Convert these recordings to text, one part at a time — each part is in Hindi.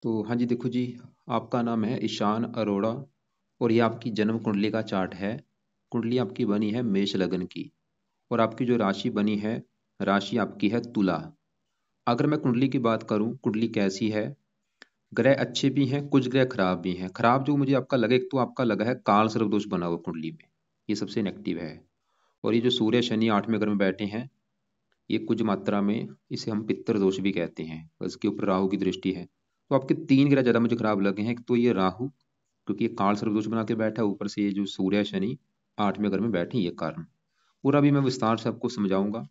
तो हाँ जी, देखो जी, आपका नाम है ईशान अरोड़ा और ये आपकी जन्म कुंडली का चार्ट है। कुंडली आपकी बनी है मेष लगन की और आपकी जो राशि बनी है, राशि आपकी है तुला। अगर मैं कुंडली की बात करूं, कुंडली कैसी है? ग्रह अच्छे भी हैं, कुछ ग्रह खराब भी हैं। खराब जो मुझे आपका लगे, एक तो आपका लगा है काल सर्वदोष बना हुआ कुंडली में, ये सबसे नेगेटिव है। और ये जो सूर्य शनि 8वें घर में बैठे हैं, ये कुछ मात्रा में इसे हम पित्तर दोष भी कहते हैं। इसके ऊपर राहु की दृष्टि है। तो आपके तीन ग्रह ज्यादा मुझे खराब लगे हैं। एक तो ये राहु, क्योंकि ये काल सर्वदोष बना के बैठा है, ऊपर से ये जो सूर्य शनि 8वें घर में बैठे, ये कारण पूरा भी मैं विस्तार से आपको समझाऊंगा।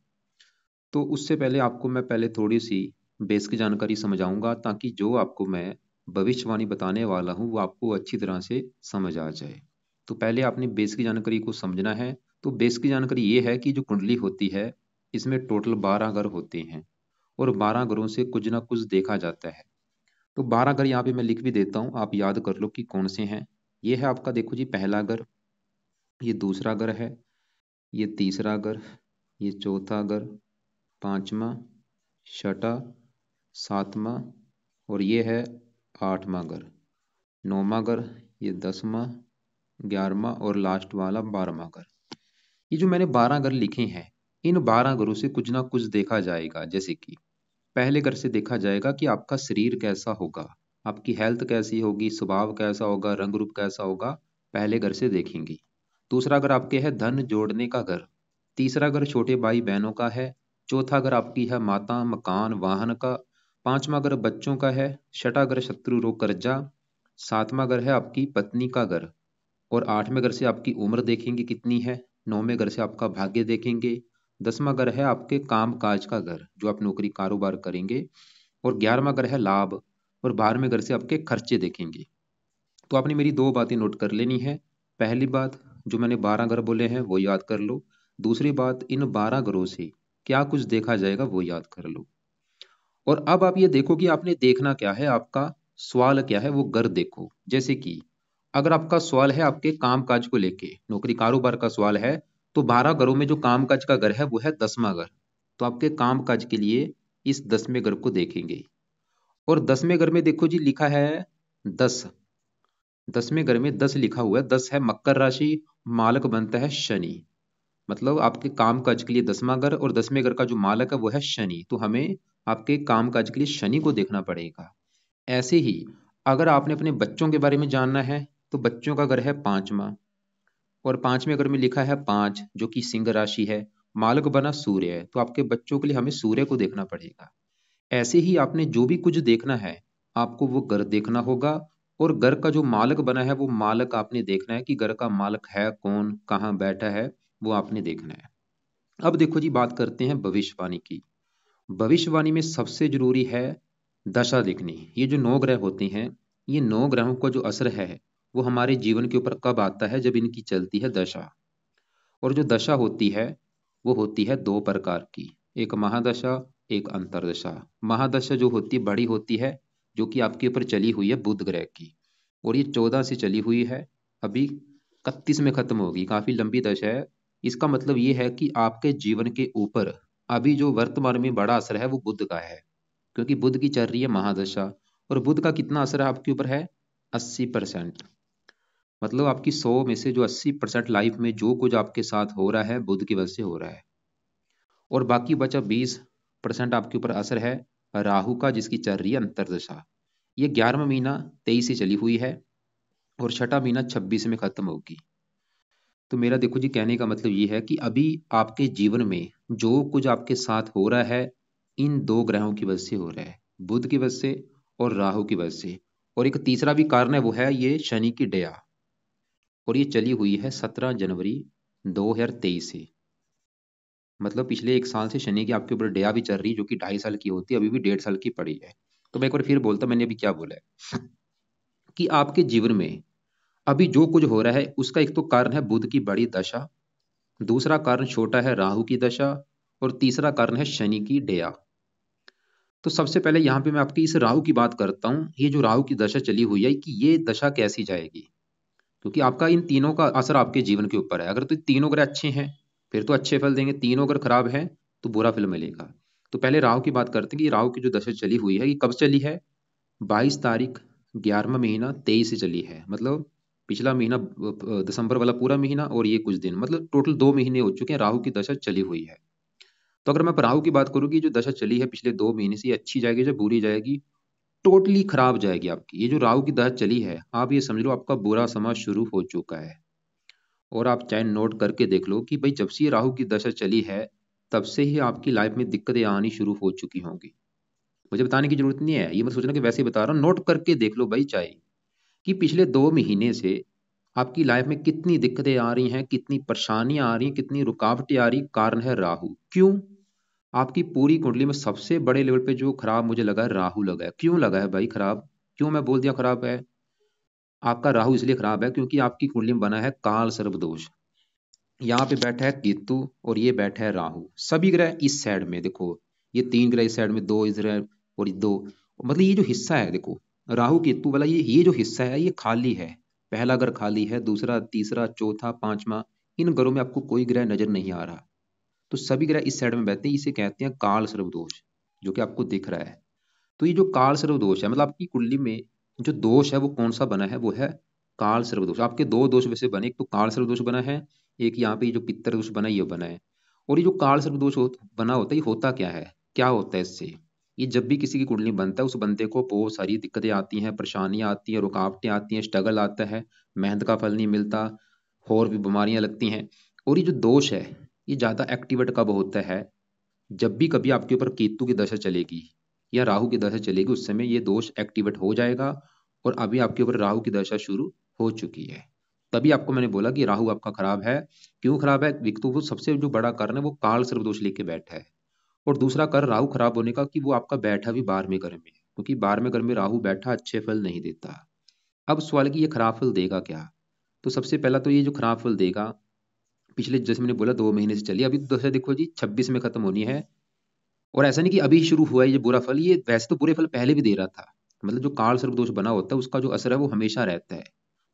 तो उससे पहले आपको मैं पहले थोड़ी सी बेसिक जानकारी समझाऊंगा, ताकि जो आपको मैं भविष्यवाणी बताने वाला हूँ वो आपको अच्छी तरह से समझ आ जाए। तो पहले आपने बेसिक जानकारी को समझना है। तो बेसिक जानकारी ये है कि जो कुंडली होती है, इसमें टोटल 12 घर होते हैं और 12 घरों से कुछ ना कुछ देखा जाता है। तो 12 घर यहाँ पे मैं लिख भी देता हूँ, आप याद कर लो कि कौन से हैं। ये है आपका, देखो जी, पहला घर, ये दूसरा घर है, ये तीसरा घर, ये चौथा घर, पांचवा, छठा, सातवां और ये है आठवां घर, नौवां घर, ये 10वां, 11वां और लास्ट वाला 12वां घर। ये जो मैंने 12 घर लिखे हैं, इन 12 घरों से कुछ ना कुछ देखा जाएगा। जैसे कि पहले घर से देखा जाएगा कि आपका शरीर कैसा होगा, आपकी हेल्थ कैसी होगी, स्वभाव कैसा होगा, रंग रूप कैसा होगा, पहले घर से देखेंगे। दूसरा घर आपके है धन जोड़ने का घर। तीसरा घर छोटे भाई बहनों का है। चौथा घर आपकी है माता, मकान, वाहन का। पांचवा घर बच्चों का है। छठा घर शत्रु रोग कर्जा। सातवां घर है आपकी पत्नी का घर। और आठवें घर से आपकी उम्र देखेंगे कितनी है। नौवें घर से आपका भाग्य देखेंगे। 10वां घर है आपके काम काज का घर, जो आप नौकरी कारोबार करेंगे। और 11वां घर है लाभ। और 12वें घर से आपके खर्चे देखेंगे। तो आपने मेरी दो बातें नोट कर लेनी है। पहली बात, जो मैंने 12 घर बोले हैं वो याद कर लो। दूसरी बात, इन 12 घरों से क्या कुछ देखा जाएगा वो याद कर लो। और अब आप ये देखो कि आपने देखना क्या है, आपका सवाल क्या है, वो घर देखो। जैसे कि अगर आपका सवाल है आपके काम काज को लेके, नौकरी कारोबार का सवाल है, तो 12 घरों में जो काम काज का घर है वो है 10वां घर। तो आपके काम काज के लिए इस 10वें घर को देखेंगे। और 10वें घर में देखो जी, लिखा है 10। 10वें घर में 10 लिखा हुआ है। 10 है मकर राशि, मालक बनता है शनि। मतलब आपके काम काज के लिए 10वां घर और 10वें घर का जो मालक है वो है शनि। तो हमें आपके काम काज के लिए शनि को देखना पड़ेगा। ऐसे ही अगर आपने अपने बच्चों के बारे में जानना है, तो बच्चों का घर है 5वां। और 5वें घर में लिखा है 5, जो कि सिंह राशि है। मालक बना सूर्य है, तो आपके बच्चों के लिए हमें सूर्य को देखना पड़ेगा। ऐसे ही आपने जो भी कुछ देखना है, आपको वो घर देखना होगा। और घर का जो मालक बना है, वो मालक आपने देखना है कि घर का मालक है कौन, कहाँ बैठा है, वो आपने देखना है। अब देखो जी, बात करते हैं भविष्यवाणी की। भविष्यवाणी में सबसे जरूरी है दशा देखनी। ये जो 9 ग्रह होते हैं, ये 9 ग्रहों का जो असर है वो हमारे जीवन के ऊपर कब आता है? जब इनकी चलती है दशा। और जो दशा होती है वो होती है दो प्रकार की, एक महादशा, एक अंतरदशा। महादशा जो होती है बड़ी होती है, जो कि आपके ऊपर चली हुई है बुध ग्रह की, और ये 14 से चली हुई है, अभी 31 में खत्म होगी, काफी लंबी दशा है। इसका मतलब ये है कि आपके जीवन के ऊपर अभी जो वर्तमान में बड़ा असर है वो बुध का है, क्योंकि बुध की चल रही है महादशा। और बुध का कितना असर है आपके ऊपर है? 80%। मतलब आपकी 100 में से जो 80% लाइफ में जो कुछ आपके साथ हो रहा है, बुध की वजह से हो रहा है। और बाकी बचा 20% आपके ऊपर असर है राहु का, जिसकी चल रही है अंतरदशा। ये 11वां महीना 23 से चली हुई है और छठा महीना 26 में खत्म होगी। तो मेरा देखो जी, कहने का मतलब ये है कि अभी आपके जीवन में जो कुछ आपके साथ हो रहा है, इन दो ग्रहों की वजह से हो रहा है, बुध की वजह से और राहु की वजह से। और एक तीसरा भी कारण है, वो है ये शनि की दया। और ये चली हुई है 17 जनवरी 2023 से। मतलब पिछले एक साल से शनि की आपके ऊपर दया भी चल रही है, जो कि 2.5 साल की होती है, अभी भी 1.5 साल की पड़ी है। तो मैं एक बार फिर बोलता, मैंने अभी क्या बोला है कि आपके जीवन में अभी जो कुछ हो रहा है उसका एक तो कारण है बुध की बड़ी दशा, दूसरा कारण छोटा है राहु की दशा, और तीसरा कारण है शनि की दया। तो सबसे पहले यहाँ पे मैं आपकी इस राहु की बात करता हूँ। ये जो राहु की दशा चली हुई है, कि ये दशा कैसी जाएगी, क्योंकि आपका इन तीनों का असर आपके जीवन के ऊपर है। अगर तो तीनों ग्रह अच्छे हैं फिर तो अच्छे फल देंगे, तीनों अगर खराब हैं तो बुरा फल मिलेगा। तो पहले राहु की बात करते हैं कि राहु की जो दशा चली हुई है, ये कब चली है? 22 तारीख 11वां महीना 23 से चली है, मतलब पिछला महीना दिसंबर वाला पूरा महीना और ये कुछ दिन, मतलब टोटल 2 महीने हो चुके हैं राहु की दशा चली हुई है। तो अगर मैं राहु की बात करूँ कि जो दशा चली है पिछले 2 महीने से, ये अच्छी जाएगी या बुरी जाएगी? टोटली खराब जाएगी आपकी। ये जो राहु की दशा चली है, आप ये समझ लो आपका बुरा समय शुरू हो चुका है। और आप चाहे नोट करके देख लो कि भाई जब से ये राहु की दशा चली है, तब से ही आपकी लाइफ में दिक्कतें आनी शुरू हो चुकी होंगी। मुझे बताने की जरूरत नहीं है, ये मत सोचना कि वैसे ही बता रहा हूँ, नोट करके देख लो भाई चाहे, कि पिछले 2 महीने से आपकी लाइफ में कितनी दिक्कतें आ रही हैं, कितनी परेशानियां आ रही हैं, कितनी रुकावटें आ रही। कारण है राहु। क्यों? आपकी पूरी कुंडली में सबसे बड़े लेवल पे जो खराब मुझे लगा है, राहु लगा है। क्यों लगा है भाई खराब? क्यों मैं बोल दिया खराब है? आपका राहु इसलिए खराब है क्योंकि आपकी कुंडली में बना है काल सर्प दोष। यहाँ पे बैठा है केतु और ये बैठा है राहु। सभी ग्रह इस साइड में देखो, ये 3 ग्रह इस साइड में, 2 इस ग्रह और ये 2, मतलब ये जो हिस्सा है देखो, राहु केतु वाला ये जो हिस्सा है ये खाली है। पहला घर खाली है, दूसरा, तीसरा, चौथा, पांचवा, इन घरों में आपको कोई ग्रह नजर नहीं आ रहा। तो सभी ग्रह इस साइड में बैठते हैं, इसे कहते हैं काल सर्प दोष, जो कि आपको दिख रहा है। तो ये जो काल सर्प दोष है, मतलब आपकी कुंडली में जो दोष है वो कौन सा बना है, वो है काल सर्प दोष। आपके 2 दोष वैसे बने, एक तो काल सर्प दोष बना है, एक यहाँ पे ये जो पित्तर दोष बना है ये बना है। और ये जो काल सर्प दोष बना होता है, ये होता क्या है, क्या होता है इससे? ये जब भी किसी की कुंडली बनता है, उस बंदे को बहुत सारी दिक्कतें आती हैं, परेशानियां आती हैं, रुकावटें आती हैं, स्ट्रगल आता है, मेहनत का फल नहीं मिलता, और भी बीमारियां लगती हैं। और ये जो दोष है, ये ज्यादा एक्टिवेट कब होता है? जब भी कभी आपके ऊपर केतु की दशा चलेगी या राहु की दशा चलेगी, उस समय ये दोष एक्टिवेट हो जाएगा। और अभी आपके ऊपर राहु की दशा शुरू हो चुकी है। तभी आपको मैंने बोला कि राहु आपका खराब है। क्यों खराब है? एक तो वो सबसे जो बड़ा कारण है वो काल सर्प दोष लेके बैठा है। और दूसरा कारण राहु खराब होने का कि वो आपका बैठा भी 12वें घर में है, क्योंकि 12वें घर में राहु बैठा अच्छे फल नहीं देता। अब सवाल है कि ये खराब फल देगा क्या? तो सबसे पहला तो ये जो खराब फल देगा, पिछले जैसे मैंने बोला 2 महीने से चली, अभी तो दशा देखो जी 26 में खत्म होनी है। और ऐसा नहीं कि अभी शुरू हुआ है ये बुरा फल, ये वैसे तो बुरे फल पहले भी दे रहा था। मतलब जो काल सर्प दोष बना होता है उसका जो असर है वो हमेशा रहता है।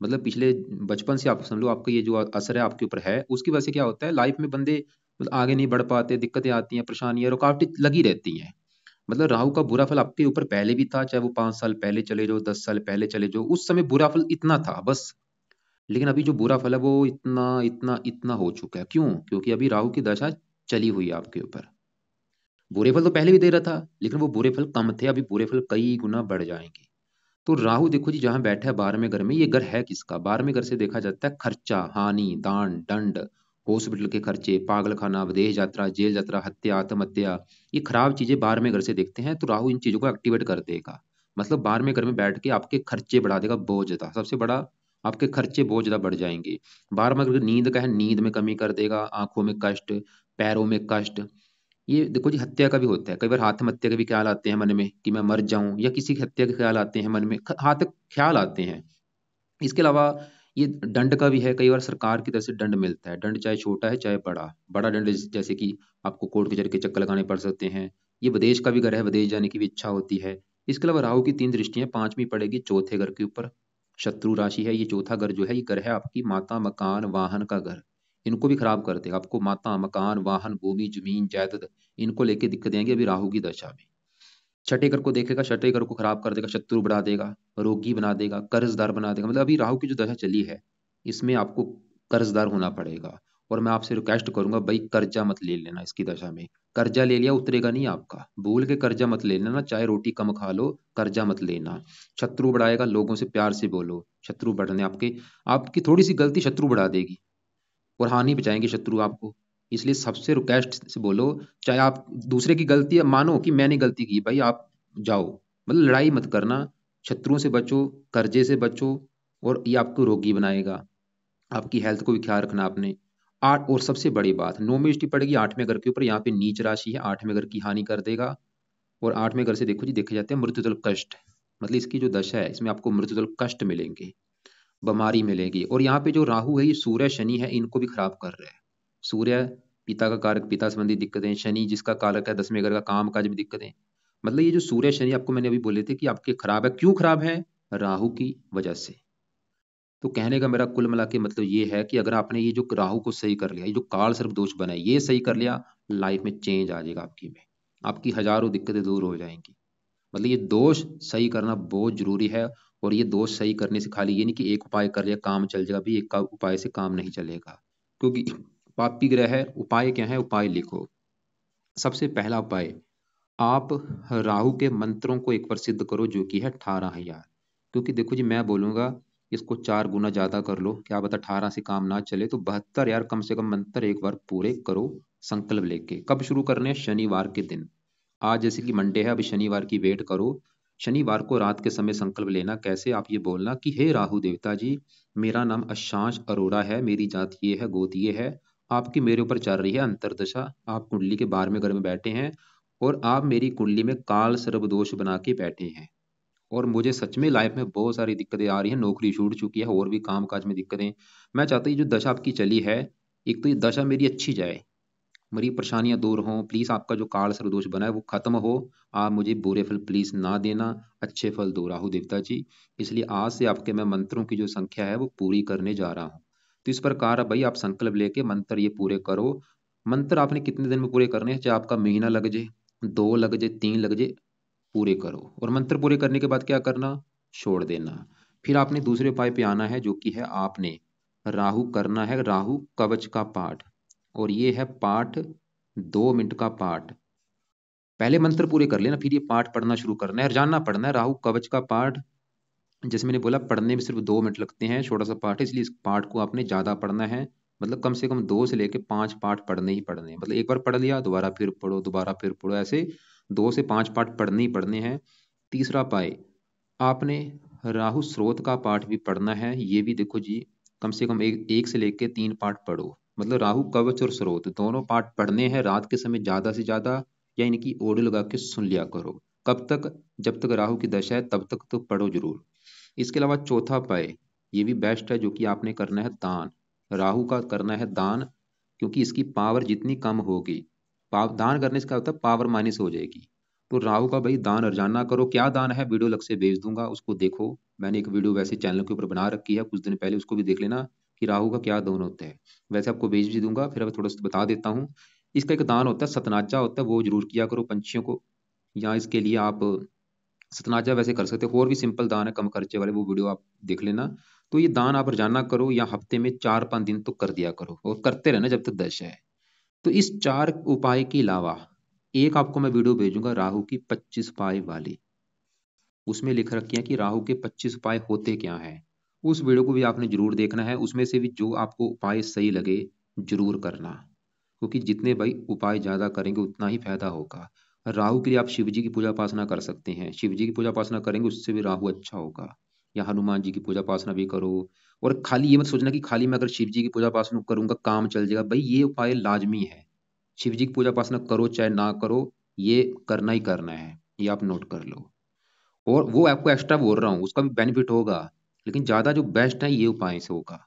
मतलब पिछले बचपन से आप समझ लो, आपका ये जो असर है आपके ऊपर है, उसकी वजह से क्या होता है लाइफ में बंदे मतलब आगे नहीं बढ़ पाते, दिक्कतें आती हैं, परेशानियां, रुकावटें लगी रहती हैं। मतलब राहु का बुरा फल आपके ऊपर पहले भी था, चाहे वो 5 साल पहले चले जाओ, 10 साल पहले चले जाओ, उस समय बुरा फल इतना था बस। लेकिन अभी जो बुरा फल है वो इतना इतना इतना हो चुका है। क्यों? क्योंकि अभी राहु की दशा चली हुई है आपके ऊपर। बुरे फल तो पहले भी दे रहा था, लेकिन वो बुरे फल कम थे, अभी बुरे फल कई गुना बढ़ जाएंगे। तो राहु देखो जी जहां बैठा है 12वें घर में, ये घर है किसका? 12वें घर से देखा जाता है खर्चा, हानि, दान, दंड, हॉस्पिटल के खर्चे, पागल खाना, विदेश यात्रा, जेल यात्रा, हत्या, आत्महत्या। ये खराब चीजें 12वें घर से देखते हैं, तो राहु इन चीजों को एक्टिवेट कर देगा। मतलब 12वें घर में बैठ के आपके खर्चे बढ़ा देगा बहुत ज्यादा, सबसे बड़ा आपके खर्चे बहुत ज्यादा बढ़ जाएंगे। 12वां घर नींद का है, नींद में कमी कर देगा, आंखों में कष्ट, पैरों में कष्ट। ये देखो जी हत्या का भी होता है, कई बार आत्महत्या के भी ख्याल आते हैं मन में कि मैं मर जाऊं, या किसी की हत्या के ख्याल आते हैं मन में, हाँ तक ख्याल आते हैं। इसके अलावा ये दंड का भी है, कई बार सरकार की तरफ से दंड मिलता है, दंड चाहे छोटा है चाहे बड़ा, बड़ा दंड जैसे कि आपको कोर्ट कचहरी के चक्कर लगाने पड़ सकते हैं। ये विदेश का भी घर है, विदेश जाने की भी इच्छा होती है। इसके अलावा राहु की 3 दृष्टियां, 5वीं पड़ेगी चौथे घर के ऊपर, शत्रु राशि है। ये चौथा घर जो है, ये घर है आपकी माता, मकान, वाहन का घर। इनको भी खराब कर देगा, आपको माता, मकान, वाहन, भूमि, जमीन, जायदाद, इनको लेके दिक्कत आएंगी अभी राहु की दशा में। छठे घर को देखेगा, छठे घर को खराब कर देगा, शत्रु बढ़ा देगा, रोगी बना देगा, कर्जदार बना देगा। मतलब अभी राहु की जो दशा चली है, इसमें आपको कर्जदार होना पड़ेगा। और मैं आपसे रिक्वेस्ट करूंगा भाई, कर्जा मत ले लेना इसकी दशा में। कर्जा ले लिया उतरेगा नहीं आपका, भूल के कर्जा मत ले लेना, चाहे रोटी कम खा लो, कर्जा मत लेना। शत्रु बढ़ाएगा, लोगों से प्यार से बोलो, शत्रु बढ़ने आपके, आपकी थोड़ी सी गलती शत्रु बढ़ा देगी और हानि बचाएंगे शत्रु आपको। इसलिए सबसे रिक्वेस्ट से बोलो, चाहे आप दूसरे की गलती मानो कि मैंने गलती की, भाई आप जाओ, मतलब लड़ाई मत करना, शत्रुओं से बचो, कर्जे से बचो। और ये आपको रोगी बनाएगा, आपकी हेल्थ को भी ख्याल रखना आपने। आठ, और सबसे बड़ी बात, 9वीं दृष्टि पड़ेगी 8वें घर के ऊपर, यहाँ पे नीच राशि है, 8वें घर की हानि कर देगा। और 8वें घर से देखो जी, देखे जाते हैं मृत्युतल कष्ट, मतलब इसकी जो दशा है इसमें आपको मृत्युतल कष्ट मिलेंगे, बीमारी मिलेगी। और यहाँ पे जो राहु है, ये सूर्य शनि है, इनको भी खराब कर रहा है। सूर्य पिता का कारक, पिता संबंधी दिक्कतें, शनि जिसका कारक है 10वें घर का, काम काज में दिक्कतें। मतलब ये जो सूर्य शनि आपको मैंने अभी बोले थे कि आपके खराब है, क्यों खराब है? राहु की वजह से। तो कहने का मेरा कुल मिला के मतलब ये है कि अगर आपने ये जो राहु को सही कर लिया, ये जो काल सर्प दोष बना है, ये सही कर लिया, लाइफ में चेंज आ जाएगा आपकी में, आपकी हजारों दिक्कतें दूर हो जाएंगी। मतलब ये दोष सही करना बहुत जरूरी है। और ये दोष सही करने से खाली ये नहीं कि एक उपाय कर लिया काम चल जाएगा, भी एक का उपाय से काम नहीं चलेगा। क्योंकि पापी ग्रह है। उपाय क्या है, उपाय लिखो। सबसे पहला उपाय, आप राहु के मंत्रों को एक बार सिद्ध करो, जो कि है 18,000। क्योंकि देखो जी, मैं बोलूंगा इसको 4 गुना ज्यादा कर लो, क्या बता 18 से काम ना चले तो 72 यार कम से कम मंत्र एक बार पूरे करो संकल्प लेके। कब शुरू करने हैं, शनिवार के दिन। आज जैसे कि मंडे है, अभी शनिवार की वेट करो। शनिवार को रात के समय संकल्प लेना। कैसे, आप ये बोलना कि हे राहु देवता जी, मेरा नाम अशांश अरोड़ा है, मेरी जात ये है, गोत ये है। आपकी मेरे ऊपर चल रही है अंतरदशा, आप कुंडली के 12वें घर में बैठे हैं और आप मेरी कुंडली में काल सर्प दोष बना के बैठे हैं। और मुझे सच में लाइफ में बहुत सारी दिक्कतें आ रही हैं, नौकरी छूट चुकी है और भी काम काज में दिक्कतें। मैं चाहता हूँ ये जो दशा आपकी चली है, एक तो ये दशा मेरी अच्छी जाए, मेरी परेशानियां दूर हों। प्लीज आपका जो काल सर्प दोष बना है वो खत्म हो। आप मुझे बुरे फल प्लीज ना देना, अच्छे फल दो राहु देवता जी। इसलिए आज से आपके मैं मंत्रों की जो संख्या है वो पूरी करने जा रहा हूँ। तो इस प्रकार भाई आप संकल्प लेके मंत्र ये पूरे करो। मंत्र आपने कितने दिन में पूरे करने हैं, चाहे आपका महीना लग जाए, 2 लग जाए, 3 लग जाए, पूरे करो। और मंत्र पूरे करने के बाद क्या करना, छोड़ देना। फिर आपने दूसरे उपाय पे आना है, जो कि है आपने राहु करना है राहु कवच का पाठ। और ये है पाठ 2 मिनट का पाठ। पहले मंत्र पूरे कर लेना, फिर ये पाठ पढ़ना शुरू करना है और जानना पड़ना है राहु कवच का पाठ। जैसे मैंने बोला, पढ़ने में सिर्फ 2 मिनट लगते हैं, छोटा सा पाठ है, इसलिए इस पाठ को आपने ज्यादा पढ़ना है। मतलब कम से कम 2 से लेके 5 पाठ पढ़ने ही पढ़ने हैं। मतलब एक बार पढ़ लिया, दोबारा फिर पढ़ो, दोबारा फिर पढ़ो, ऐसे 2 से 5 पाठ पढ़ने ही पढ़ने हैं। तीसरा पाए, आपने राहु स्रोत का पाठ भी पढ़ना है। ये भी देखो जी, कम से कम एक से लेके 3 पाठ पढ़ो। मतलब राहु कवच और स्रोत दोनों पाठ पढ़ने हैं रात के समय ज्यादा से ज्यादा, या इनकी ऑडियो लगा के सुन लिया करो। कब तक, जब तक राहु की दशा है तब तक तो पढ़ो जरूर। इसके अलावा चौथा पाए, ये भी बेस्ट है, जो कि आपने करना है दान। राहु का करना है दान, क्योंकि इसकी पावर जितनी कम होगी, दान करने से क्या होता है, पावर माइनस हो जाएगी। तो राहु का भाई दान अर्जाना करो। क्या दान है, वीडियो अलग से भेज दूंगा, उसको देखो। मैंने एक वीडियो वैसे चैनल के ऊपर बना रखी है कुछ दिन पहले, उसको भी देख लेना कि राहु का क्या दान होता है। वैसे आपको भेज भी दूंगा, फिर अब थोड़ा सा बता देता हूँ। इसका एक दान होता है, सतनाजा होता है, वो जरूर किया करो पंछियों को। या इसके लिए आप सतनाजा वैसे कर सकते हो, और भी सिंपल दान है कम खर्चे वाले, वो वीडियो आप देख लेना। तो ये दान आप रोजाना करो, या हफ्ते में 4-5 दिन तो कर दिया करो, और करते रहना जब तक दशा है। तो इस 4 उपाय के अलावा एक आपको मैं वीडियो भेजूंगा राहु की 25 उपाय वाली। उसमें लिख रखी है कि राहु के 25 उपाय होते क्या हैं। उस वीडियो को भी आपने जरूर देखना है। उसमें से भी जो आपको उपाय सही लगे जरूर करना, क्योंकि जितने भाई उपाय ज्यादा करेंगे उतना ही फायदा होगा। राहु के लिए आप शिव जी की पूजा उपासना कर सकते हैं, शिव जी की पूजा उपासना करेंगे उससे भी राहु अच्छा होगा। या हनुमान जी की पूजा उपासना भी करो। और खाली ये मत सोचना कि खाली मैं अगर शिव जी की पूजा उपासना करूंगा काम चल जाएगा, भाई ये उपाय लाजमी है। शिव जी की पूजा उपासना करो चाहे ना करो, ये करना ही करना है, ये आप नोट कर लो। और वो आपको एक्स्ट्रा बोल रहा हूँ, उसका भी बेनिफिट होगा, लेकिन ज्यादा जो बेस्ट है ये उपाय से होगा।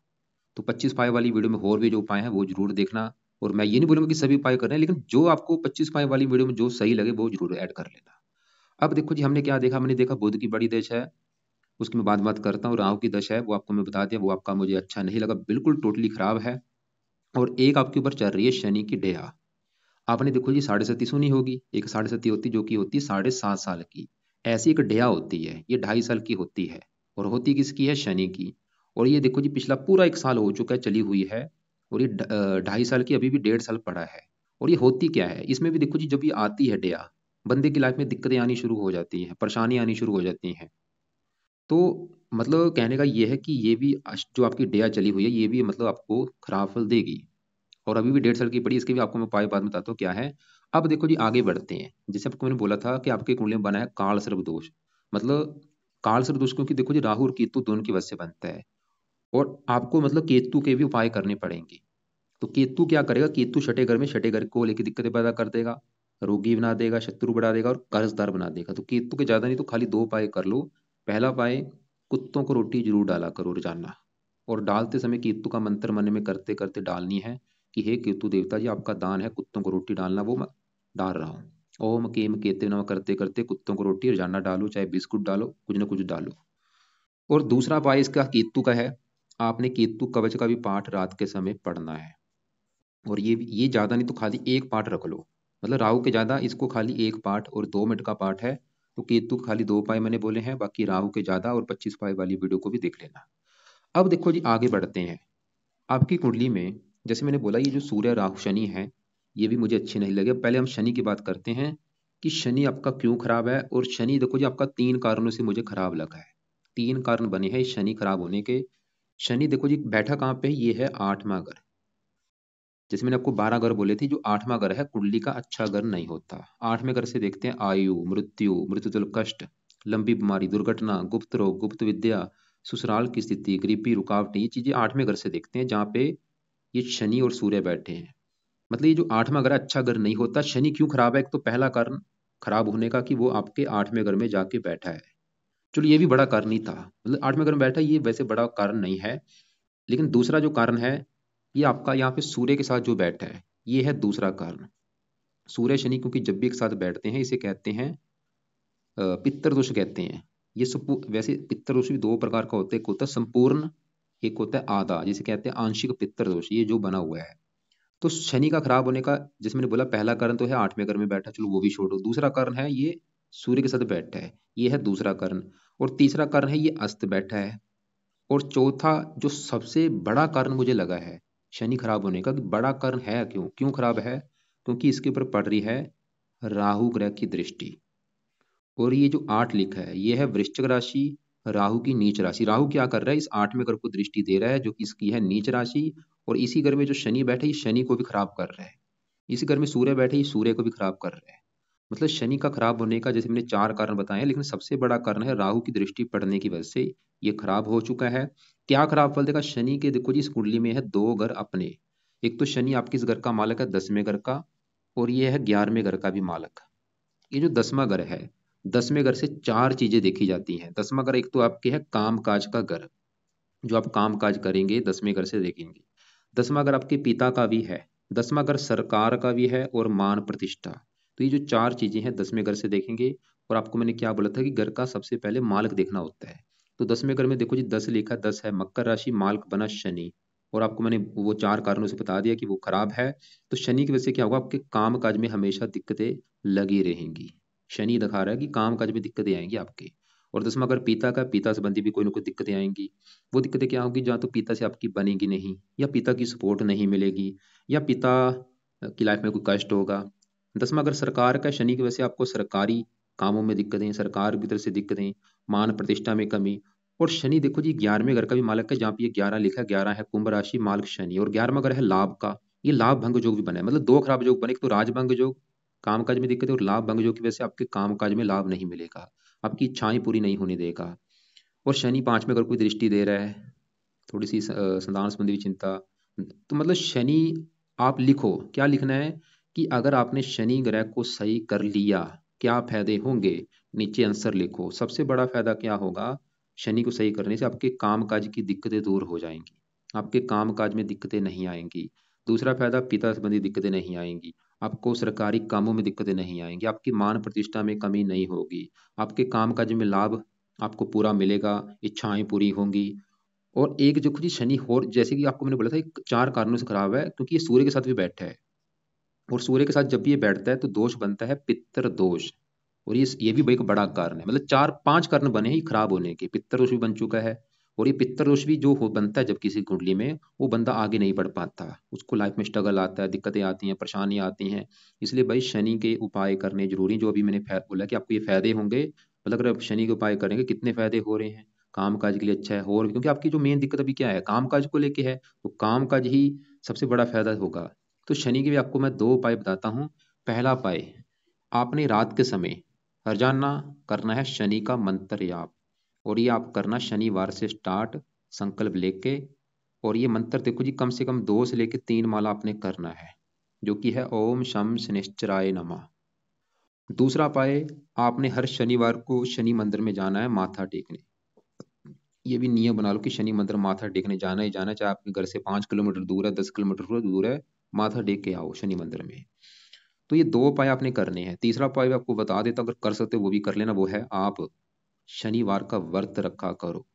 तो 25 उपाय वाली वीडियो में और भी जो उपाय हैं वो जरूर देखना। और मैं ये नहीं बोलूंगा कि सभी उपाय करने हैं, लेकिन जो आपको 25 उपाय वाली वीडियो में जो सही लगे वो जरूर ऐड कर लेना। अब देखो जी, हमने क्या देखा, हमने देखा बुध की बड़ी दशा है, उसकी मैं बात करता हूँ। राहु की दशा है वो आपको मैं बता दिया, वो आपका मुझे अच्छा नहीं लगा, बिल्कुल टोटली खराब है। और एक आपके ऊपर चल रही है शनि की डेहा। आपने देखो जी साढ़े सती सुनी होगी, एक साढ़े सती होती जो कि होती है 7.5 साल की। ऐसी एक डेहा होती है, ये 2.5 साल की होती है। और होती किसकी है, शनि की। और ये देखो जी पिछला पूरा 1 साल हो चुका है चली हुई है। और ये 2.5 साल की अभी भी 1.5 साल पड़ा है। और ये होती क्या है, इसमें भी देखो जी जब ये आती है डेहा, बंदे की लाइफ में दिक्कतें आनी शुरू हो जाती हैं, परेशानी आनी शुरू हो जाती हैं। तो मतलब कहने का ये है कि ये भी जो आपकी डेया चली हुई है ये भी मतलब आपको खराब फल देगी। और अभी भी 1.5 साल की पड़ी, इसके भी आपको मैं उपाय बाद में बताता हूँ क्या है। अब देखो जी आगे बढ़ते हैं। जैसे आपको मैंने बोला था कि आपके कुंडली में बना है काल सर्प दोष। मतलब काल सर्प दोष क्योंकि देखो जी राहु और केतु दोनों की वजह से बनता है। और आपको मतलब केतु के भी उपाय करने पड़ेंगे। तो केतु क्या करेगा, केतु छठे घर में, छठे घर को लेकर दिक्कतें पैदा कर देगा, रोगी बना देगा, शत्रु बढ़ा देगा और कर्जदार बना देगा। तो केतु के ज्यादा नहीं तो खाली 2 उपाय कर लो। पहला उपाय, कुत्तों को रोटी जरूर डाला करो रोजाना। और डालते समय केतु का मंत्र मन में करते करते डालनी है कि हे केतु देवता जी, आपका दान है कुत्तों को रोटी डालना, वो मैं डाल रहा हूँ। ओम केम केते नमः करते करते कुत्तों को रोटी रोजाना डालो, चाहे बिस्कुट डालो, कुछ ना कुछ डालो। और दूसरा उपाय इसका केतु का है, आपने केतु कवच का भी पाठ रात के समय पढ़ना है। और ये ज्यादा नहीं तो खाली एक पाठ रख लो। मतलब राहु के ज्यादा, इसको खाली एक पाठ और 2 मिनट का पाठ है। तो केतु के खाली 2 उपाय मैंने बोले हैं, बाकी राहु के ज़्यादा, और 25 उपाय वाली वीडियो को भी देख लेना। अब देखो जी, आगे बढ़ते हैं। आपकी कुंडली में जैसे मैंने बोला, ये जो सूर्य राहु शनि है, ये भी मुझे अच्छे नहीं लगे। पहले हम शनि की बात करते हैं कि शनि आपका क्यों खराब है। और शनि देखो जी, आपका 3 कारणों से मुझे खराब लगा है। 3 कारण बने हैं इस शनि खराब होने के। शनि देखो जी बैठा कहाँ पे है, ये है 8वां घर। जैसे मैंने आपको 12 घर बोले थे, जो 8वां घर है कुंडली का अच्छा घर नहीं होता। 8वें घर से देखते हैं आयु, मृत्यु, मृत्युतुल्य कष्ट, लंबी बीमारी, दुर्घटना, गुप्त रोग, गुप्त विद्या, ससुराल की स्थिति, गरीबी, रुकावटें, ये चीजें 8वें घर से देखते हैं, जहाँ पे ये शनि और सूर्य बैठे हैं। मतलब ये जो 8वां घर है, अच्छा घर नहीं होता। शनि क्यों खराब है, एक तो पहला कारण खराब होने का कि वो आपके 8वें घर में जाके बैठा है। चलो ये भी बड़ा कारण नहीं था, मतलब 8वें घर में बैठा, ये वैसे बड़ा कारण नहीं है। लेकिन दूसरा जो कारण है, ये आपका यहाँ पे सूर्य के साथ जो बैठा है, ये है दूसरा कारण। सूर्य शनि क्योंकि जब भी एक साथ बैठते हैं, इसे कहते हैं पित्तर दोष कहते हैं। ये सब वैसे पित्तर दोष भी 2 प्रकार का होता है, एक होता है संपूर्ण, एक होता है आधा, जिसे कहते हैं आंशिक पित्तर दोष, ये जो बना हुआ है। तो शनि का खराब होने का, जैसे मैंने बोला, पहला कारण तो है 8वें घर में बैठा, चलो वो भी छोड़ो। दूसरा कारण है ये सूर्य के साथ बैठा है, ये है दूसरा कारण। और तीसरा कारण है ये अस्त बैठा है। और चौथा जो सबसे बड़ा कारण मुझे लगा है शनि खराब होने का, कि बड़ा कारण है क्यों क्यों खराब है, क्योंकि इसके ऊपर पड़ रही है राहु ग्रह की दृष्टि। और ये जो 8 लिखा है, ये है वृश्चिक राशि, राहु की नीच राशि। राहु क्या कर रहा है, इस 8वें घर को दृष्टि दे रहा है, जो कि इसकी है नीच राशि। और इसी घर में जो शनि बैठे, ये शनि को भी खराब कर रहा है। इसी घर में सूर्य बैठे, ये सूर्य को भी खराब कर रहा है। मतलब शनि का खराब होने का जैसे मैंने 4 कारण बताए हैं, लेकिन सबसे बड़ा कारण है राहु की दृष्टि पड़ने की वजह से ये खराब हो चुका है। क्या खराब फल देगा शनि के, देखो जी इस कुंडली में है 2 घर अपने। एक तो शनि आपके इस घर का मालक है 10वें घर का, और ये है 11वें घर का भी मालक। ये जो 10वां घर है, 10वें घर से 4 चीजें देखी जाती हैं। 10वां घर एक तो आपके है काम काज का घर, जो आप काम काज करेंगे 10वें घर से देखेंगे। 10वां घर आपके पिता का भी है, 10वां घर सरकार का भी है, और मान प्रतिष्ठा। तो ये जो 4 चीजें हैं 10वें घर से देखेंगे। और आपको मैंने क्या बोला था कि घर का सबसे पहले मालिक देखना होता है। तो 10वें घर में देखो जी 10 लिखा, 10 है मकर राशि, मालिक बना शनि। और आपको मैंने वो 4 कारणों से बता दिया कि वो खराब है। तो शनि की वजह से क्या होगा, आपके काम काज में हमेशा दिक्कतें लगी रहेंगी। शनि दिखा रहा है कि काम काज में दिक्कतें आएंगी आपके। और 10वां घर पिता का, पिता संबंधी भी कोई ना कोई दिक्कतें आएंगी। वो दिक्कतें क्या होगी, जहाँ तो पिता से आपकी बनेगी नहीं, या पिता की सपोर्ट नहीं मिलेगी, या पिता की लाइफ में कोई कष्ट होगा। 10वां अगर सरकार का, शनि की वजह से आपको सरकारी कामों में दिक्कतें, सरकार की तरफ से दिक्कतें, मान प्रतिष्ठा में कमी। और शनि देखो जी 11वें घर का भी मालक है, जहाँ पे ये 11 लिखा है, 11 है कुंभ राशि, मालक शनि। और 11वां घर है लाभ का, ये लाभ भंग योग भी बना है। मतलब 2 खराब योग बने, एक तो राजभंग योग, कामकाज में दिक्कत है, और लाभ भंग योग की वजह से आपके कामकाज में लाभ नहीं मिलेगा, आपकी इच्छाएं पूरी नहीं होने देगा। और शनि 5वें घर को दृष्टि दे रहा है, थोड़ी सी संतान संबंधी भी चिंता। तो मतलब शनि, आप लिखो क्या लिखना है कि अगर आपने शनि ग्रह को सही कर लिया, क्या फायदे होंगे, नीचे आंसर लिखो। सबसे बड़ा फायदा क्या होगा, शनि को सही करने से आपके कामकाज की दिक्कतें दूर हो जाएंगी, आपके कामकाज में दिक्कतें नहीं आएंगी। दूसरा फायदा, पिता संबंधी दिक्कतें नहीं आएंगी, आपको सरकारी कामों में दिक्कतें नहीं आएंगी, आपकी मान प्रतिष्ठा में कमी नहीं होगी, आपके कामकाज में लाभ आपको पूरा मिलेगा, इच्छाएं पूरी होंगी। और एक जो जी शनि, और जैसे कि आपको मैंने बोला था, 4 कारणों से खराब है, क्योंकि ये सूर्य के साथ भी बैठा है। और सूर्य के साथ जब भी ये बैठता है तो दोष बनता है पित्तर दोष। और ये भी एक बड़ा कारण है, मतलब 4-5 कारण बने हैं ये खराब होने के। पित्तर दोष भी बन चुका है। और ये पित्तर दोष भी जो हो बनता है जब किसी कुंडली में, वो बंदा आगे नहीं बढ़ पाता, उसको लाइफ में स्ट्रगल आता है, दिक्कतें आती हैं, परेशानियां आती हैं। इसलिए भाई शनि के उपाय करने जरूरी, जो अभी मैंने बोला कि आपको ये फायदे होंगे। मतलब अगर आप शनि के उपाय करेंगे, कितने फायदे हो रहे हैं, काम काज के लिए अच्छा है। और क्योंकि आपकी जो मेन दिक्कत अभी क्या है, काम काज को लेके है, तो काम काज ही सबसे बड़ा फायदा होगा। तो शनि के भी आपको मैं 2 उपाय बताता हूँ। पहला उपाय, आपने रात के समय रोजाना करना है शनि का मंत्र जाप। और ये आप करना शनिवार से स्टार्ट, संकल्प लेके। और ये मंत्र देखो जी, कम से कम 2 से लेके 3 माला आपने करना है, जो कि है ओम शम शनिश्चराय नमः। दूसरा उपाय, आपने हर शनिवार को शनि मंदिर में जाना है माथा टेकने। ये भी नियम बना लो कि शनि मंदिर माथा टेकने जाना ही जाना है, चाहे आपके घर से 5 किलोमीटर दूर है, 10 किलोमीटर दूर है, माथा टेक के आओ शनि मंदिर में। तो ये 2 उपाय आपने करने हैं। तीसरा उपाय भी आपको बता देता, अगर कर सकते हो वो भी कर लेना। वो है, आप शनिवार का व्रत रखा करो।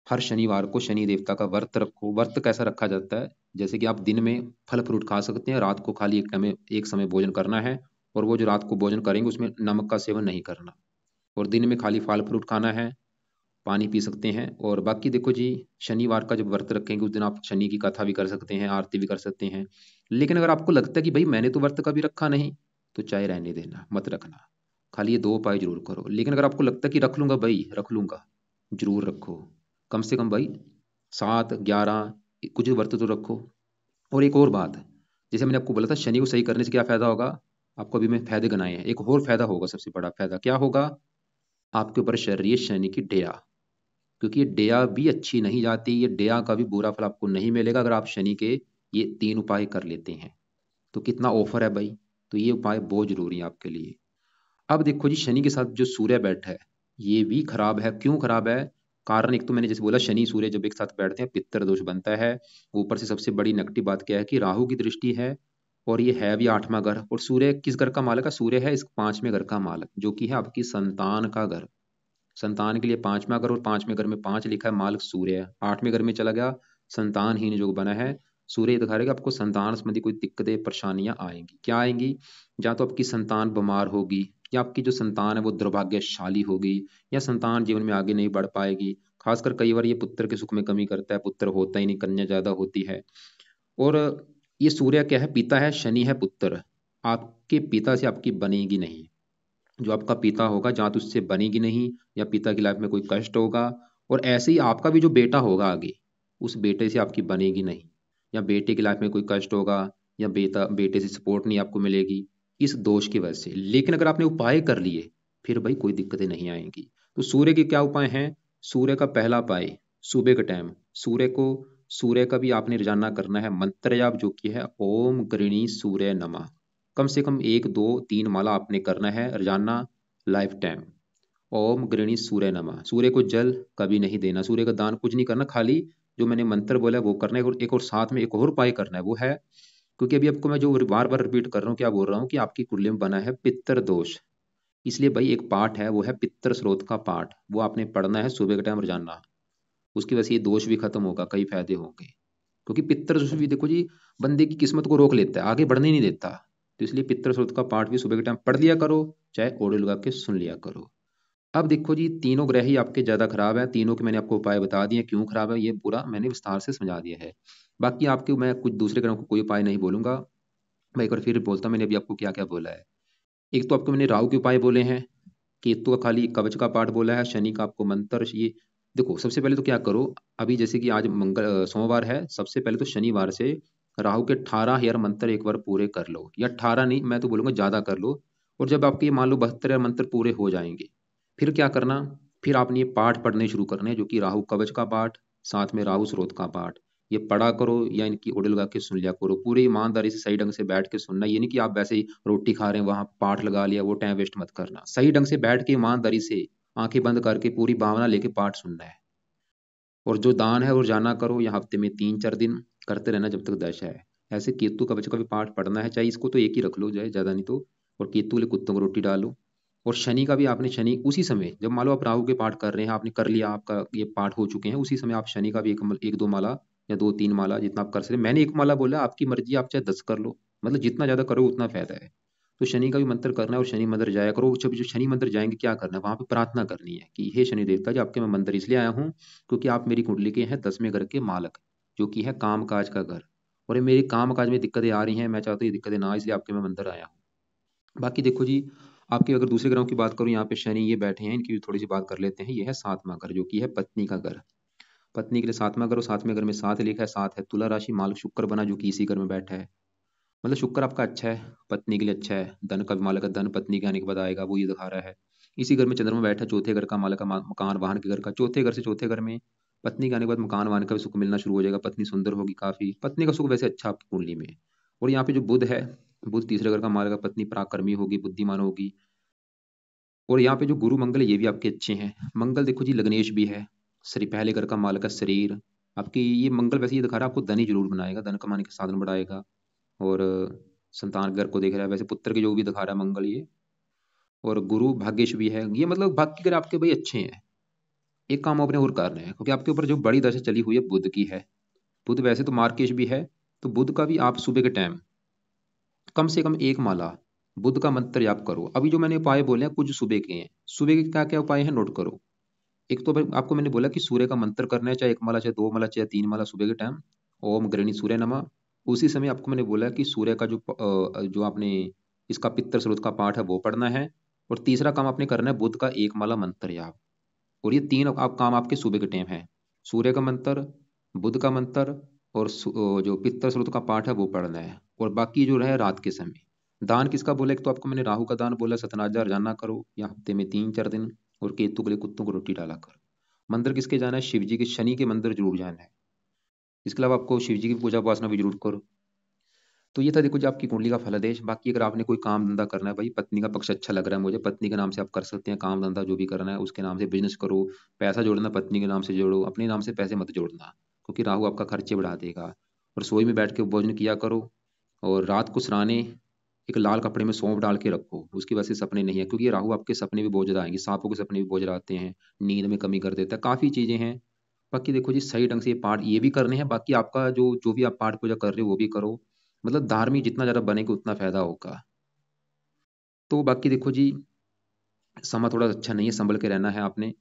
हर शनिवार को शनि देवता का व्रत रखो। व्रत कैसा रखा जाता है, जैसे कि आप दिन में फल फ्रूट खा सकते हैं, रात को खाली एक समय भोजन करना है, और वो जो रात को भोजन करेंगे उसमें नमक का सेवन नहीं करना, और दिन में खाली फल फ्रूट खाना है, पानी पी सकते हैं। और बाकी देखो जी, शनिवार का जब व्रत रखेंगे उस दिन आप शनि की कथा भी कर सकते हैं, आरती भी कर सकते हैं। लेकिन अगर आपको लगता है कि भाई मैंने तो व्रत कभी रखा नहीं, तो चाहे रहने देना, मत रखना। खाली ये 2 उपाय जरूर करो। लेकिन अगर आपको लगता है कि रख लूंगा भाई, रख लूंगा, जरूर रखो। कम से कम भाई 7, 11 कुछ व्रत तो रखो। और एक और बात, जैसे मैंने आपको बोला था शनि को सही करने से क्या फायदा होगा, आपको अभी मैं फायदे गिनाए हैं, एक और फायदा होगा, सबसे बड़ा फायदा क्या होगा, आपके ऊपर चल रही है शनि की डेया। क्योंकि ये डेया भी अच्छी नहीं जाती, ये डेया का भी बुरा फल आपको नहीं मिलेगा अगर आप शनि के ये 3 उपाय कर लेते हैं। तो कितना ऑफर है भाई, तो ये उपाय बहुत जरूरी है आपके लिए। अब देखो जी, शनि के साथ जो सूर्य बैठा है ये भी खराब है। क्यों खराब है, कारण एक तो मैंने जैसे बोला, शनि सूर्य जब एक साथ बैठते हैं पित्तर दोष बनता है। ऊपर से सबसे बड़ी नेगेटिव बात क्या है कि राहु की दृष्टि है, और ये है भी 8वां घर। और सूर्य किस घर का मालक है, सूर्य है इस 5वें घर का मालक, जो कि है आपकी संतान का घर। संतान के लिए 5वां घर, और 5वें घर में 5 लिखा है, मालक सूर्य है। 8वें घर में चला गया, संतानहीन योग बना है। सूर्य दिखा रहा है कि आपको संतान संबंधी कोई दिक्कतें परेशानियां आएंगी। क्या आएंगी, या तो आपकी संतान बीमार होगी, या आपकी जो संतान है वो दुर्भाग्यशाली होगी, या संतान जीवन में आगे नहीं बढ़ पाएगी। खासकर कई बार ये पुत्र के सुख में कमी करता है, पुत्र होता ही नहीं, कन्या ज्यादा होती है। और ये सूर्य क्या है, पिता है, शनि है पुत्र। आपके पिता से आपकी बनेगी नहीं, जो आपका पिता होगा जहाँ तो उससे बनेगी नहीं, या पिता की लाइफ में कोई कष्ट होगा। और ऐसे ही आपका भी जो बेटा होगा आगे, उस बेटे से आपकी बनेगी नहीं, या बेटे की लाइफ में कोई कष्ट होगा, या बेटे से सपोर्ट नहीं आपको मिलेगी, इस दोष की वजह से। लेकिन अगर आपने उपाय कर लिए, फिर भाई कोई दिक्कतें नहीं आएंगी। तो सूर्य के क्या उपाय हैं, सूर्य का पहला उपाय, सुबह के टाइम सूर्य का भी आपने रोजाना करना है मंत्र जाप, जो कि है ओम गृणी सूर्य नमः। कम से कम 1, 2, 3 माला आपने करना है रोजाना, लाइफ टाइम। ओम गृणी सूर्य नमः। सूर्य को जल कभी नहीं देना, सूर्य का दान कुछ नहीं करना, खाली जो मैंने मंत्र बोला है वो करना है। और एक और साथ में एक और उपाय करना है, वो है, क्योंकि अभी आपको मैं जो बार बार रिपीट कर रहा हूँ, क्या बोल रहा हूँ कि आपकी कुंडली में बना है पित्तर दोष। इसलिए भाई एक पाठ है, वो है पित्तर स्रोत का पाठ, वो आपने पढ़ना है सुबह के टाइम रोजाना। उसकी वजह से ये दोष भी खत्म होगा, कई फायदे होंगे। क्योंकि पित्तर दोष भी देखो जी, बंदे की किस्मत को रोक लेता है, आगे बढ़ने नहीं देता। तो इसलिए पित्तर स्रोत का पाठ भी सुबह के टाइम पढ़ लिया करो, चाहे ऑडियो लगा के सुन लिया करो। अब देखो जी, तीनों ग्रह ही आपके ज्यादा खराब है, तीनों के मैंने आपको उपाय बता दिए क्यों खराब है, ये पूरा मैंने विस्तार से समझा दिया है। बाकी आपके मैं कुछ दूसरे ग्रहों को कोई उपाय नहीं बोलूंगा। मैं एक बार फिर बोलता हूं, मैंने अभी आपको क्या क्या बोला है। एक तो आपको मैंने राहु के उपाय बोले हैं, केतु का खाली कवच का पाठ बोला है, शनि का आपको मंत्र ये। देखो सबसे पहले तो क्या करो, अभी जैसे कि आज सोमवार है, सबसे पहले तो शनिवार से राहु के 18 हेयर मंत्र एक बार पूरे कर लो, या 18 नहीं, मैं तो बोलूंगा ज्यादा कर लो। और जब आपके मान लो 72 मंत्र पूरे हो जाएंगे, फिर क्या करना, फिर आपने ये पाठ पढ़ने शुरू करने हैं, जो कि राहु कवच का पाठ, साथ में राहु स्रोत का पाठ। ये पढ़ा करो, या इनकी ऑडियो लगा के सुन लिया करो, पूरी ईमानदारी से सही ढंग से बैठ के सुनना। ये नहीं कि आप वैसे ही रोटी खा रहे हैं वहां पाठ लगा लिया, वो टाइम वेस्ट मत करना। सही ढंग से बैठ के ईमानदारी से आंखें बंद करके पूरी भावना लेके पाठ सुनना है। और जो दान है वो रोजाना करो, या हफ्ते में 3, 4 दिन करते रहना जब तक दशा है। ऐसे केतु कवच का भी पाठ पढ़ना है, चाहे इसको तो एक ही रख लो, चाहे ज्यादा नहीं तो। और केतु वाले कुत्तों को रोटी डालो। और शनि का भी आपने, शनि उसी समय जब मान लो आप राहु के पाठ कर रहे हैं, आपने कर लिया, आपका ये पाठ हो चुके हैं, उसी समय आप शनि का भी 1, 2 माला, या 2, 3 माला, जितना आप कर सकते हैं। मैंने 1 माला बोला, आपकी मर्जी, आप चाहे 10 कर लो, मतलब जितना ज्यादा करो उतना फायदा है। तो शनि का भी मंत्र करना है, और शनि मंदिर जाया करो। जब जो शनि मंदिर जाएंगे क्या करना है, वहां पे प्रार्थना करनी है कि हे शनि देवता जी, आपके मैं मंदिर इसलिए आया हूँ क्योंकि आप मेरी कुंडली के हैं 10वें घर के मालक, जो कि है काम काज का घर। और ये मेरी काम काज में दिक्कतें आ रही हैं, मैं चाहता हूँ ये दिक्कतें ना आए, इसलिए आपके मैं मंदिर आया हूँ। बाकी देखो जी, आपके अगर दूसरे ग्रहों की बात करूँ, यहाँ पे शनि ये बैठे हैं, इनकी भी थोड़ी सी बात कर लेते हैं। ये है 7वां घर, जो कि है पत्नी का घर। पत्नी के लिए 7वां घर, और 7वें घर में 7 लिखा है, 7 है तुला राशि, मालक शुक्र बना, जो कि इसी घर में बैठा है। मतलब शुक्र आपका अच्छा है, पत्नी के लिए अच्छा है। धन का भी मालक है, धन पत्नी के आने के बाद आएगा, वो ये दिखा रहा है। इसी घर में चंद्रमा बैठा है, चौथे घर का मालक है, मकान वाहन के घर का। चौथे घर से चौथे घर में पत्नी के आने के बाद मकान वाहन का भी सुख मिलना शुरू हो जाएगा, पत्नी सुंदर होगी काफी, पत्नी का सुख वैसे अच्छा आपकी कुंडली में। और यहाँ पे जो बुध है, बुध तीसरे घर का मालक है, पत्नी पराक्रमी होगी, बुद्धिमान होगी। और यहाँ पे जो गुरु मंगल है, ये भी आपके अच्छे हैं। मंगल देखो जी लग्नेश भी है, शरीर पहले घर का मालक है, शरीर आपकी। ये मंगल वैसे ये दिखा रहा है आपको धनी जरूर बनाएगा, धन कमाने के साधन बढ़ाएगा। और संतान घर को देख रहा है, वैसे पुत्र के जो भी दिखा रहा है मंगल ये। और गुरु भाग्येश भी है, ये मतलब भाग्य के आपके भाई अच्छे हैं। एक काम अपने और करना है, क्योंकि आपके ऊपर जो बड़ी दशा चली हुई है बुध की है। बुध वैसे तो मार्केश भी है, तो बुध का भी आप सुबह के टाइम कम से कम 1 माला, बुध का मंत्र याद करो। अभी जो मैंने उपाय बोले हैं कुछ सुबह के हैं, सुबह के क्या क्या उपाय हैं नोट करो। एक तो भाई आपको मैंने बोला कि सूर्य का मंत्र करना है, चाहे एक माला, चाहे दो माला, चाहे तीन माला सुबह के टाइम। ओम गृणी सूर्य नमः। उसी समय आपको मैंने बोला कि सूर्य का जो आपने इसका पित्तर स्रोत का पाठ है वो पढ़ना है। और तीसरा काम आपने करना है बुध का एक माला मंत्र याद। और ये तीन आप काम आपके सुबह के टाइम है। सूर्य का मंत्र, बुध का मंत्र, और जो पित्तर स्रोत का पाठ है वो पढ़ना है। और बाकी जो रहे रात के समय। दान किसका बोला, एक तो आपको मैंने राहु का दान बोला, सतनाजा रोजाना करो या हफ्ते में 3-4 दिन। और केतु के लिए कुत्तों को रोटी डाला करो। मंदिर किसके जाना है, शिव जी के, शनि के मंदिर जरूर जाना है। इसके अलावा आपको शिव जी की पूजा उपासना भी जरूर करो। तो ये था देखो जो आपकी कुंडली का फलादेश। बाकी अगर आपने कोई काम धंधा करना है भाई, पत्नी का पक्ष अच्छा लग रहा है मुझे, पत्नी के नाम से आप कर सकते हैं काम धंधा जो भी करना है, उसके नाम से बिजनेस करो। पैसा जोड़ना पत्नी के नाम से जोड़ो, अपने नाम से पैसे मत जोड़ना, क्योंकि राहु आपका खर्चे बढ़ा देगा। और रसोई में बैठ के भोजन किया करो। और रात को सराने एक लाल कपड़े में सौंफ डाल के रखो, उसकी वजह से सपने नहीं है, क्योंकि ये राहु आपके सपने भी बहुत ज्यादा आएंगे, सांपों के सपने भी बहुत ज्यादा आते हैं। नींद में कमी कर देता है, काफी चीजें हैं। बाकी देखो जी सही ढंग से ये पाठ ये भी करने हैं, बाकी आपका जो जो भी आप पाठ पूजा कर रहे हो वो भी करो। मतलब धार्मिक जितना ज़्यादा बनेगा उतना फायदा होगा। तो बाकी देखो जी, समा थोड़ा अच्छा नहीं है, संभल के रहना है आपने।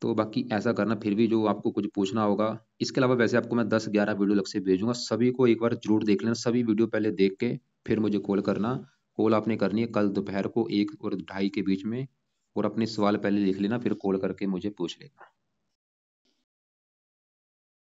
तो बाकी ऐसा करना, फिर भी जो आपको कुछ पूछना होगा। इसके अलावा वैसे आपको मैं 10-11 वीडियो अलग से भेजूंगा, सभी को एक बार जरूर देख लेना, सभी वीडियो पहले देख के फिर मुझे कॉल करना। कॉल आपने करनी है कल दोपहर को 1 और 2:30 के बीच में। और अपने सवाल पहले लिख लेना, फिर कॉल करके मुझे पूछ लेना।